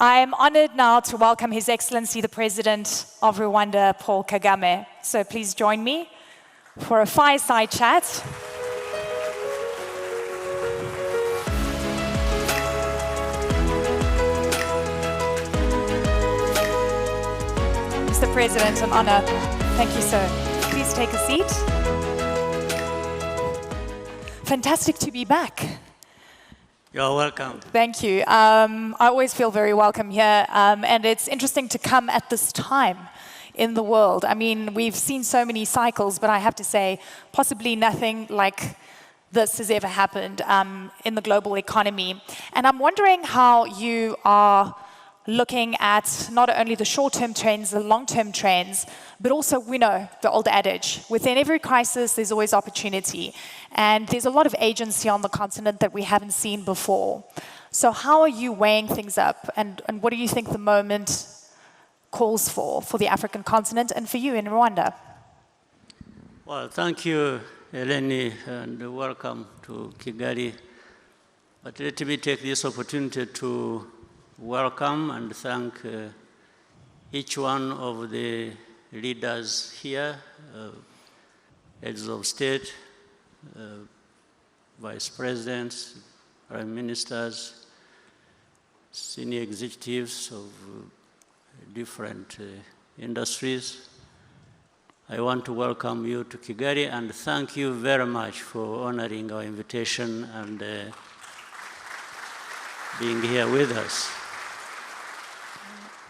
I'm honored now to welcome His Excellency the President of Rwanda, Paul Kagame. So please join me for a fireside chat. Mr. President, an honor. Thank you, sir. Please take a seat. Fantastic to be back. You're welcome. Thank you. I always feel very welcome here, and it's interesting to come at this time in the world. I mean, we've seen so many cycles, but I have to say, possibly nothing like this has ever happened in the global economy. And I'm wondering how you are looking at not only the short-term trends, the long-term trends, but also, we know the old adage, within every crisis, there's always opportunity. And there's a lot of agency on the continent that we haven't seen before. So how are you weighing things up? And what do you think the moment calls for the African continent and for you in Rwanda? Well, thank you, Eleni, and welcome to Kigali. But let me take this opportunity to welcome and thank each one of the leaders here, heads of state, vice presidents, prime ministers, senior executives of different industries. I want to welcome you to Kigali and thank you very much for honoring our invitation and being here with us.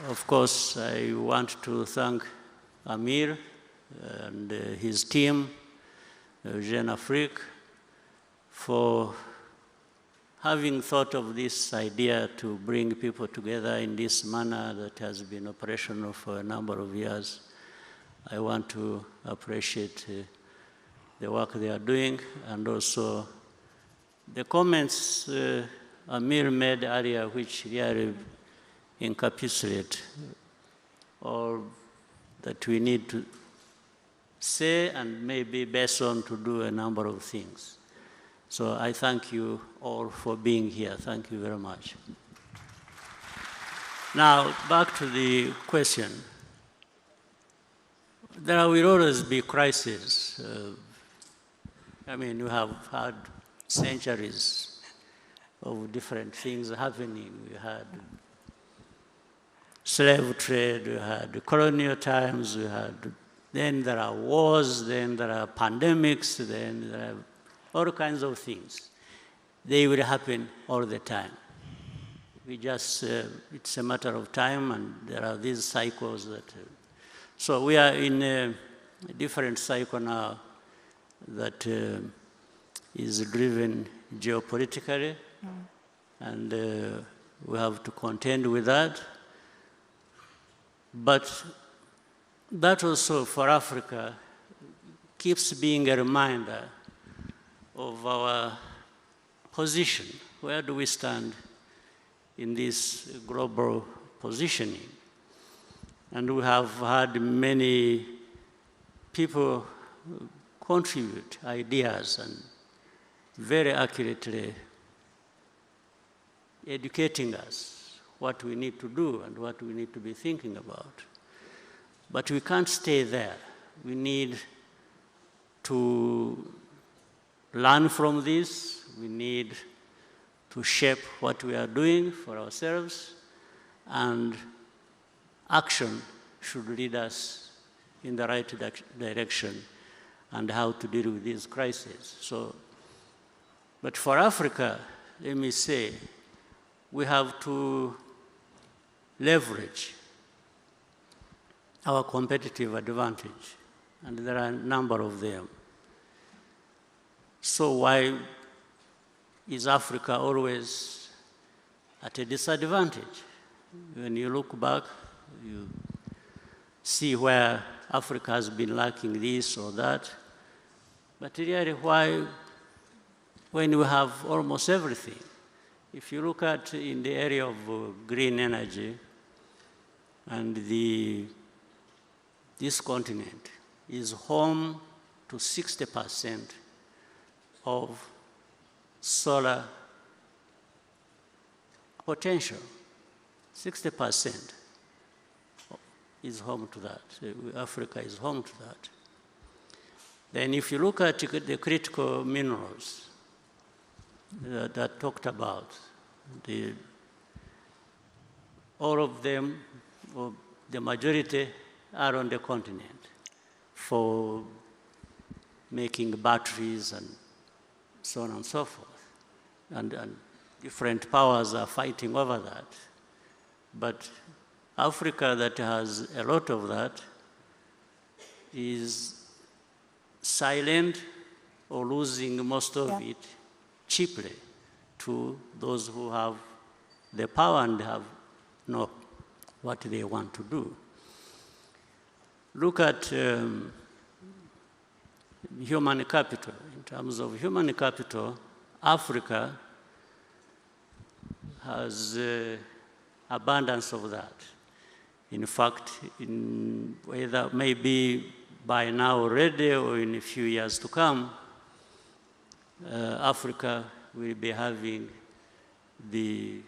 Of course, I want to thank Amir and his team, Jeune Afrique, for having thought of this idea to bring people together in this manner that has been operational for a number of years. I want to appreciate the work they are doing and also the comments Amir made earlier, which really encapsulate all that we need to say and maybe based on to do a number of things. So I thank you all for being here. Thank you very much. Now, back to the question. There will always be crises. I mean, we have had centuries of different things happening. We had slave trade, we had colonial times, then there are wars, then there are pandemics, then there are all kinds of things. They will happen all the time. We just, it's a matter of time, and there are these cycles that, so we are in a different cycle now that is driven geopolitically, and we have to contend with that. But that also for Africa keeps being a reminder of our position. Where do we stand in this global positioning? And we have had many people contribute ideas and very accurately educating us what we need to do and what we need to be thinking about. But we can't stay there. We need to learn from this. We need to shape what we are doing for ourselves, and action should lead us in the right direction and how to deal with these crises. So, but for Africa, let me say, we have to leverage our competitive advantage, and there are a number of them. So why is Africa always at a disadvantage? When you look back, you see where Africa has been lacking this or that. But really, why, when we have almost everything? If you look at in the area of green energy, and this continent is home to 60% of solar potential. 60% is home to that. Africa is home to that. Then if you look at the critical minerals that talked about, all of them, or the majority, are on the continent for making batteries and so on and so forth. And different powers are fighting over that. But Africa, that has a lot of that, is silent or losing most of it cheaply to those who have the power and know what they want to do. Look at human capital. In terms of human capital, Africa has abundance of that. In fact, whether maybe by now already or in a few years to come, Africa will be having the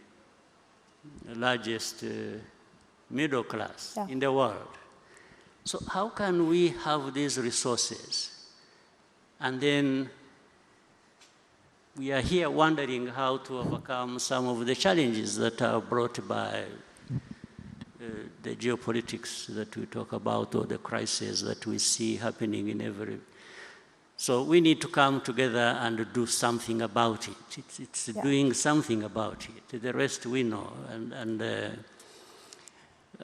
largest middle class in the world. So how can we have these resources? And then we are here wondering how to overcome some of the challenges that are brought by the geopolitics that we talk about, or the crises that we see happening in every. So we need to come together and do something about it. It's doing something about it. The rest we know. And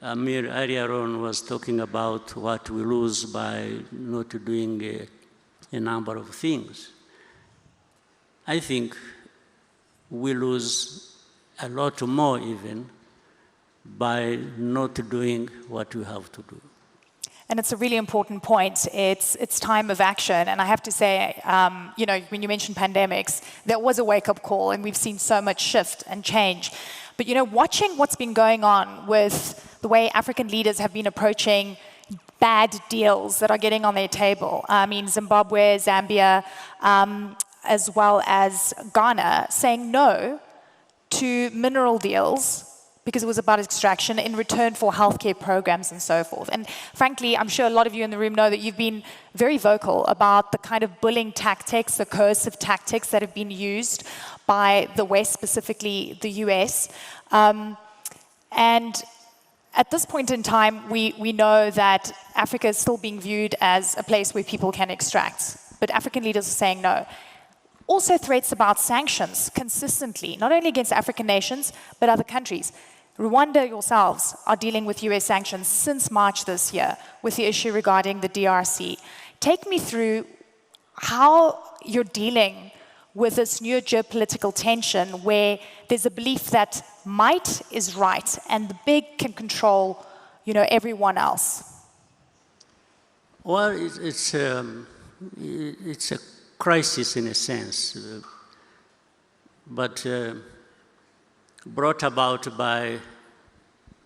Amir earlier on was talking about what we lose by not doing a number of things. I think we lose a lot more even by not doing what we have to do. And it's a really important point. It's time of action. And I have to say, you know, when you mentioned pandemics, there was a wake-up call, and we've seen so much shift and change. But, you know, watching what's been going on with the way African leaders have been approaching bad deals that are getting on their table. I mean, Zimbabwe, Zambia, as well as Ghana, saying no to mineral deals because it was about extraction in return for healthcare programs and so forth. And frankly, I'm sure a lot of you in the room know that you've been very vocal about the kind of bullying tactics, the coercive tactics that have been used by the West, specifically the US. And at this point in time, we know that Africa is still being viewed as a place where people can extract. But African leaders are saying no. Also threats about sanctions consistently, not only against African nations, but other countries. Rwanda yourselves are dealing with US sanctions since March this year with the issue regarding the DRC. Take me through how you're dealing with this new geopolitical tension where there's a belief that might is right and the big can control, you know, everyone else. Well, it's a crisis in a sense, but brought about by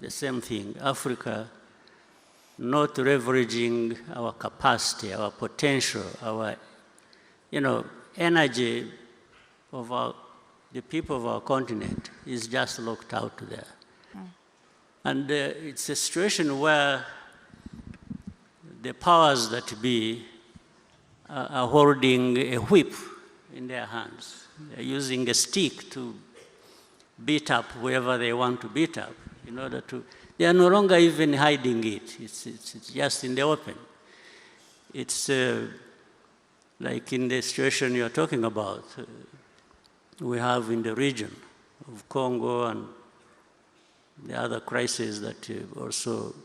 the same thing, Africa not leveraging our capacity, our potential, our, you know, energy of the people of our continent is just locked out there. And it's a situation where the powers that be are holding a whip in their hands. They're using a stick to beat up whoever they want to beat up in order to, they are no longer even hiding it. It's just in the open. It's like in the situation you're talking about, we have in the region of Congo and the other crises that also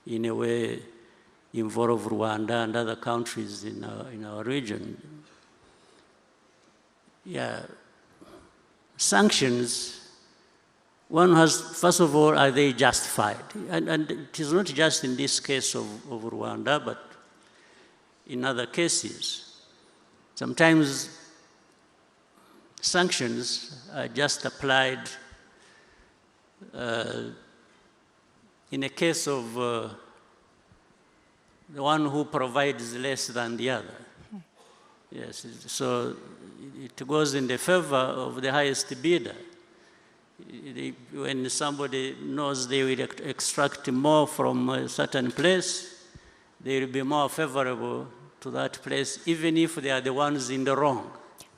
in a way involve Rwanda and other countries in our region. Yeah, sanctions, one has, first of all, are they justified? And it is not just in this case of Rwanda, but in other cases. Sometimes sanctions are just applied in a case of the one who provides less than the other. Yes, so it goes in the favor of the highest bidder. When somebody knows they will extract more from a certain place, they will be more favorable to that place, even if they are the ones in the wrong.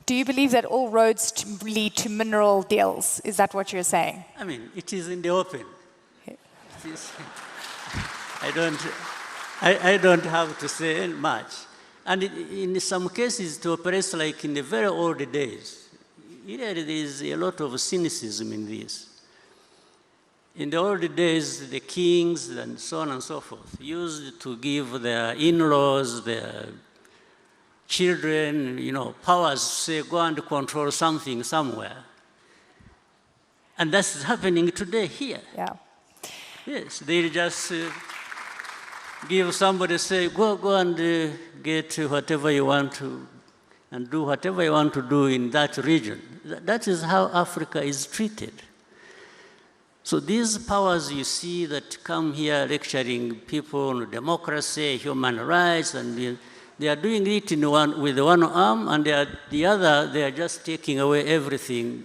Do you believe that all roads lead to mineral deals? Is that what you're saying? I mean, it is in the open. It is, I don't have to say much. And in some cases, it operates like in the very old days. There is a lot of cynicism in this. In the old days, the kings and so on and so forth used to give their in-laws, their children, powers, say, go and control something somewhere. And that's happening today here. Yeah. Yes, they just give somebody, say, go and get whatever you want to, and do whatever you want to do in that region. That is how Africa is treated. So these powers you see that come here lecturing people on democracy, human rights, and they are doing it with one arm, and the other, they are just taking away everything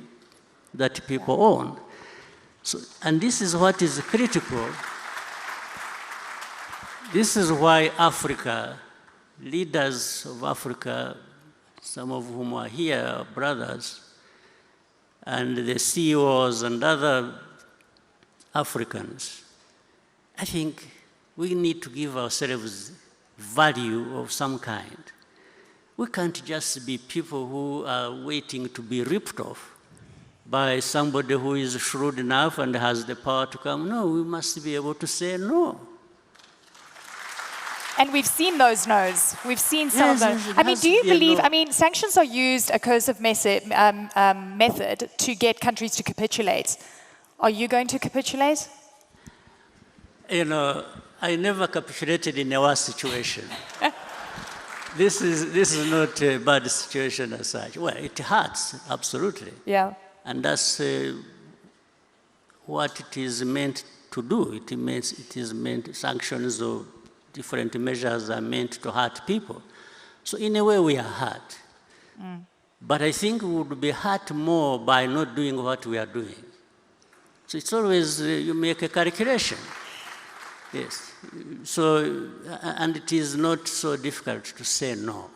that people own. So, and this is what is critical. This is why Africa, leaders of Africa, some of whom are here, are brothers, and the CEOs and other Africans, I think we need to give ourselves value of some kind. We can't just be people who are waiting to be ripped off by somebody who is shrewd enough and has the power to come. No, we must be able to say no. And we've seen those no's. We've seen some of those. I mean, do you believe, sanctions are used, a coercive method to get countries to capitulate. Are you going to capitulate? I never capitulated in a war situation. This is not a bad situation as such. Well, it hurts, absolutely. Yeah. And that's what it is meant to do. It is meant, sanctions or different measures are meant to hurt people. So in a way, we are hurt. But I think we would be hurt more by not doing what we are doing. So it's always, you make a calculation. Yes. So, and it is not so difficult to say no.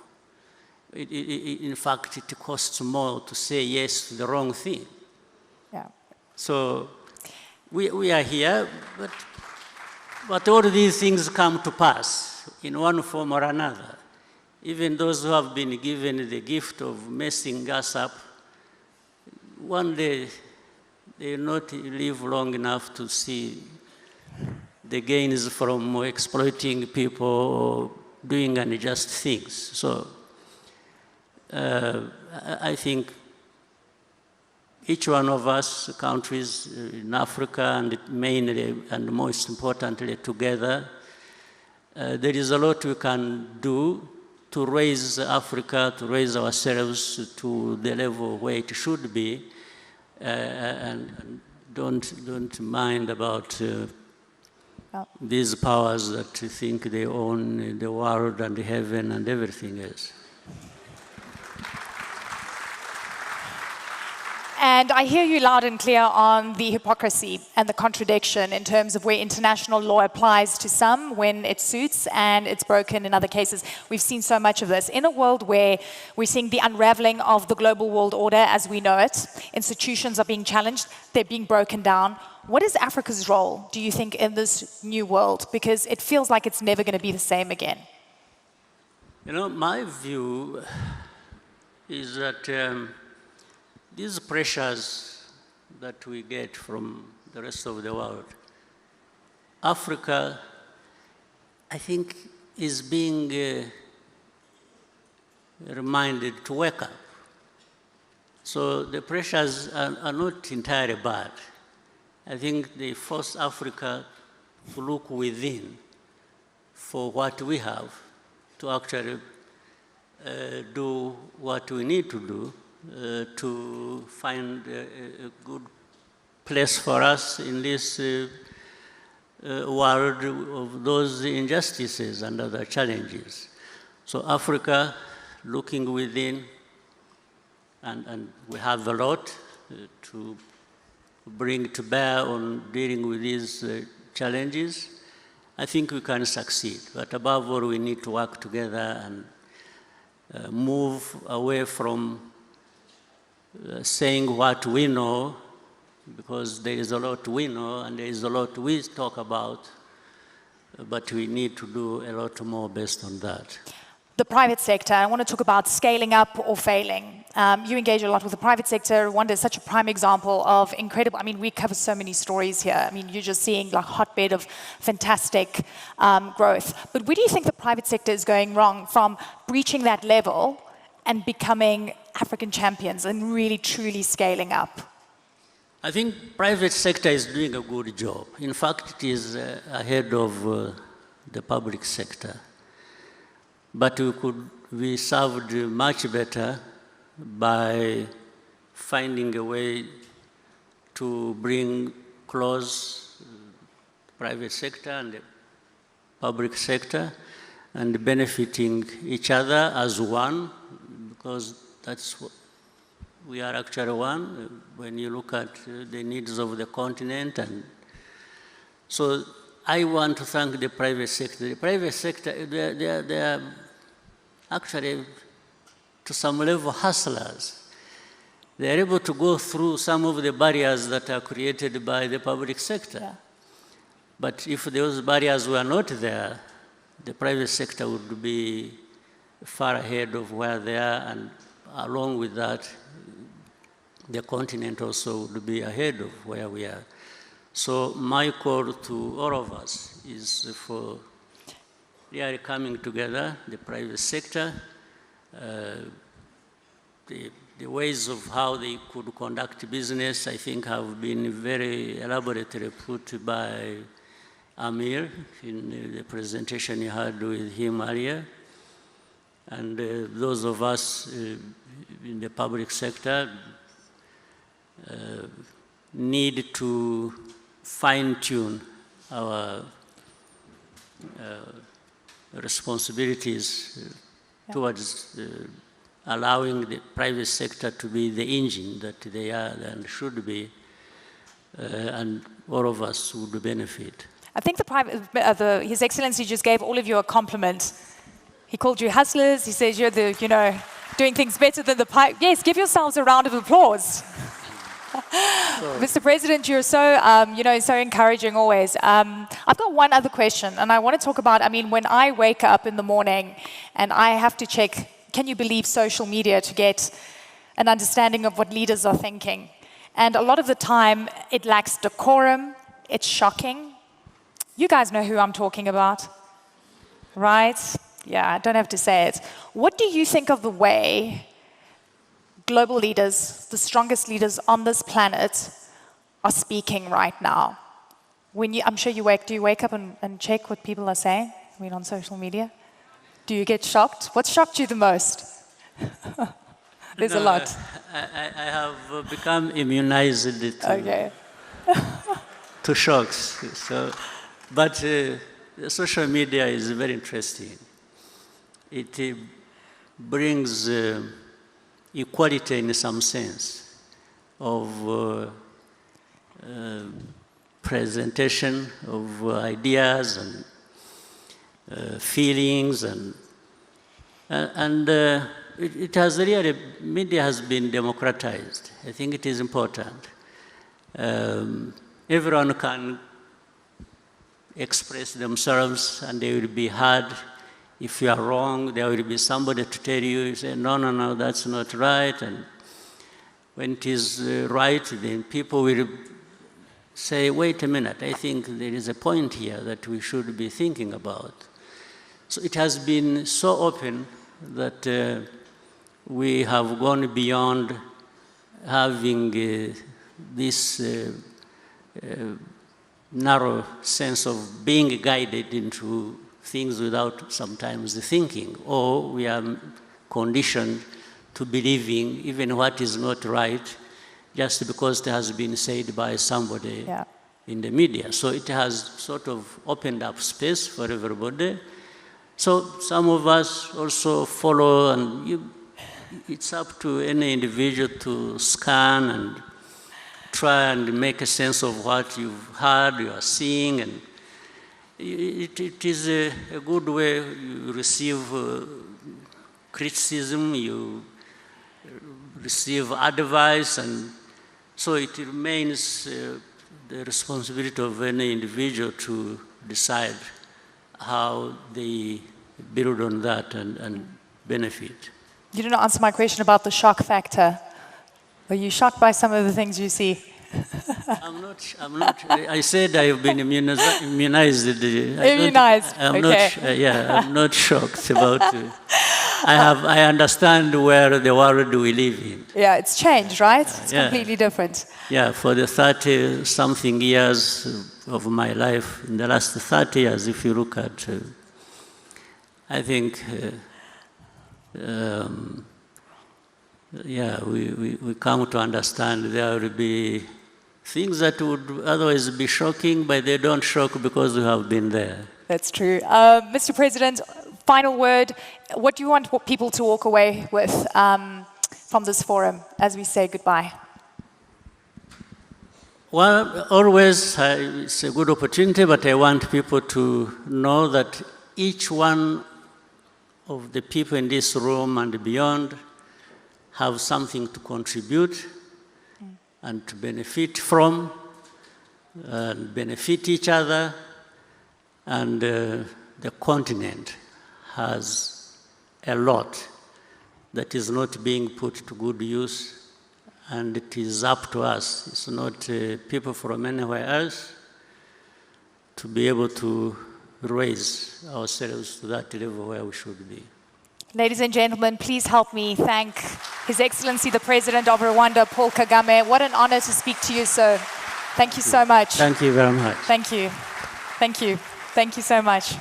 In fact, it costs more to say yes to the wrong thing. Yeah. So we are here, but all these things come to pass in one form or another. Even those who have been given the gift of messing us up, one day they will not live long enough to see the gains from exploiting people or doing unjust things. So I think each one of us, countries in Africa, and mainly and most importantly together, there is a lot we can do to raise Africa, to raise ourselves to the level where it should be, and don't mind about these powers that think they own the world and the heaven and everything else. And I hear you loud and clear on the hypocrisy and the contradiction in terms of where international law applies to some when it suits and it's broken in other cases. We've seen so much of this. In a world where we're seeing the unraveling of the global world order as we know it, institutions are being challenged, they're being broken down. What is Africa's role, do you think, in this new world? Because it feels like it's never going to be the same again. My view is that these pressures that we get from the rest of the world, Africa, I think, is being reminded to wake up. So the pressures are not entirely bad. I think they force Africa to look within for what we have, to actually do what we need to do, to find a good place for us in this world of those injustices and other challenges. So Africa, looking within, and we have a lot to bring to bear on dealing with these challenges, I think we can succeed. But above all, we need to work together and move away from saying what we know, because there is a lot we know and there is a lot we talk about, but we need to do a lot more based on that. The private sector, I want to talk about scaling up or failing. You engage a lot with the private sector. Rwanda is such a prime example of incredible, I mean, we cover so many stories here. I mean, you're just seeing like hotbed of fantastic growth. But where do you think the private sector is going wrong from breaching that level and becoming African champions and really, truly scaling up? I think private sector is doing a good job. In fact, it is ahead of the public sector. But we could be served much better by finding a way to bring close private sector and the public sector and benefiting each other as one, because that's what we are actually one when you look at the needs of the continent. And so I want to thank the private sector. The private sector, they are actually, to some level, hustlers. They are able to go through some of the barriers that are created by the public sector. Yeah. But if those barriers were not there, the private sector would be far ahead of where they are, and along with that, the continent also would be ahead of where we are. So my call to all of us is for really coming together, the private sector, the ways of how they could conduct business, I think, have been very elaborately put by Amir in the presentation you had with him earlier. And those of us in the public sector need to fine-tune our responsibilities towards allowing the private sector to be the engine that they are and should be, and all of us would benefit. I think His Excellency just gave all of you a compliment. He called you hustlers. He says you're doing things better than the pipe. Yes, give yourselves a round of applause. Mr. President, you're so, so encouraging always. I've got one other question, and I want to talk about, I mean, when I wake up in the morning and I have to check, can you believe social media to get an understanding of what leaders are thinking? And a lot of the time, it lacks decorum. It's shocking. You guys know who I'm talking about, right? Yeah, I don't have to say it. What do you think of the way global leaders, the strongest leaders on this planet, are speaking right now? I'm sure do you wake up and check what people are saying? I mean, on social media? Do you get shocked? What shocked you the most? There's a lot. I have become immunized to shocks. But social media is very interesting. It brings equality in some sense of presentation of ideas and feelings, and it has really, media has been democratized. I think it is important. Everyone can express themselves and they will be heard. If you are wrong, there will be somebody to tell you, you say, no, that's not right. And when it is right, then people will say, wait a minute, I think there is a point here that we should be thinking about. So it has been so open that we have gone beyond having this narrow sense of being guided into things without sometimes thinking, or we are conditioned to believing even what is not right just because it has been said by somebody in the media. So it has sort of opened up space for everybody. So some of us also follow, and it's up to any individual to scan and try and make a sense of what you've heard, you are seeing, and it is a good way. You receive criticism, you receive advice, and so it remains the responsibility of any individual to decide how they build on that and benefit. You didn't answer my question about the shock factor. Are you shocked by some of the things you see? I'm not, I said I've been immunized. Immunized, okay. I'm not shocked about I understand where the world we live in. Yeah, it's changed, right? It's completely different. Yeah, for the 30-something years of my life, in the last 30 years, if you look at, I think, we come to understand there will be things that would otherwise be shocking, but they don't shock because we have been there. That's true. Mr. President, final word. What do you want people to walk away with from this forum as we say goodbye? Well, always it's a good opportunity, but I want people to know that each one of the people in this room and beyond have something to contribute and to benefit from, and benefit each other, and the continent has a lot that is not being put to good use, and it is up to us. It's not people from anywhere else to be able to raise ourselves to that level where we should be. Ladies and gentlemen, please help me thank His Excellency the President of Rwanda, Paul Kagame. What an honor to speak to you, sir. Thank you so much. Thank you very much. Thank you. Thank you. Thank you so much.